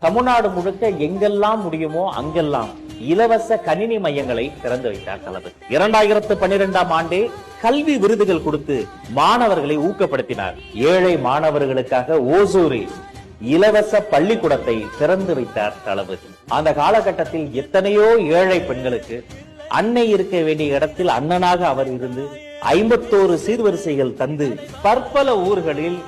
தமிழ்நாடு முழுக்க எங்கெல்லாம் முடியுமோ அங்கெல்லாம் இலவச கணினி மையங்களை திறந்து வைத்தார் தளபதி. 2012ஆம் ஆண்டே கல்வி விருதுகள் கொடுத்து மாணவர்களை ஊக்கப்படுத்தினார். ஏழை மாணவர்களுக்காக ஓசூரில் இலவச பள்ளிக்கூடத்தை திறந்து வைத்தார் தளபதி. அந்த காலகட்டத்தில் எத்தனையோ ஏழை பெண்களுக்கு அன்னை இருக்க வேண்டிய இடத்தில் அண்ணனாக அவர் இருந்து 51 சீர்வரிசைகள் தந்து பற்பல ஊர்களில்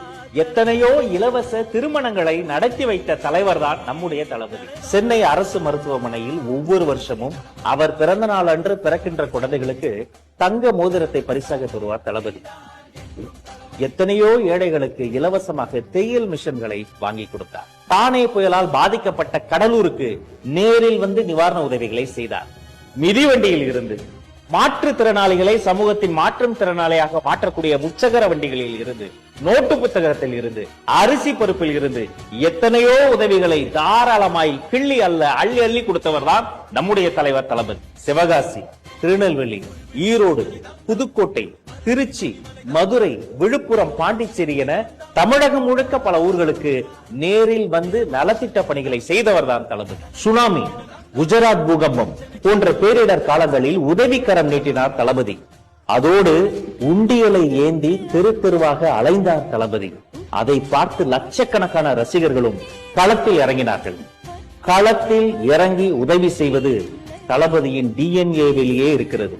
எத்தனையோ இலவச திருமணங்களை நடத்தி வைத்த தலைவர் தான் நம்முடைய தளபதி. சென்னை அரசு மருத்துவமனையில் ஒவ்வொரு வருஷமும் அவர் பிறந்த நாள் அன்று பிறக்கின்ற குழந்தைகளுக்கு தங்க மோதிரத்தை பரிசாக தருவார் தளபதி. எத்தனையோ ஏழைகளுக்கு இலவசமாக தையல் மிஷன்களை வாங்கி கொடுத்தார். தானே புயலால் பாதிக்கப்பட்ட கடலூருக்கு நேரில் வந்து நிவாரண உதவிகளை செய்தார். மிதிவண்டியில் இருந்து மாற்றுத்திறனாளிகளை சமூகத்தின் மாற்றும் திறனாளியாக மாற்றக்கூடிய முச்சகர வண்டிகளில் இருந்து, நோட்டு புத்தகத்தில் இருந்து, அரிசி பருப்பில் இருந்து எத்தனையோ உதவிகளை தாராளமாய் கிள்ளி அள்ளி அள்ளி கொடுத்தவர் தான் நம்முடைய தலைவர் தளபதி. சிவகாசி, திருநெல்வேலி, ஈரோடு, புதுக்கோட்டை, திருச்சி, மதுரை, விழுப்புரம், பாண்டிச்சேரி என தமிழகம் முழுக்க பல ஊர்களுக்கு நேரில் வந்து நலத்திட்ட பணிகளை செய்தவர் தான் தளபதி. சுனாமி, குஜராத் பூகம்பம் போன்ற பேரிடர் காலங்களில் உதவிக்கரம் நீட்டினார் தளபதி. அதோடு உண்டியலை ஏந்தி தெரு தெருவாக அலைந்தார் தளபதி. அதை பார்த்து லட்சக்கணக்கான ரசிகர்களும் களத்தில் இறங்கினார்கள். களத்தில் இறங்கி உதவி செய்வது தளபதியின் DNA-விலேயே இருக்கிறது.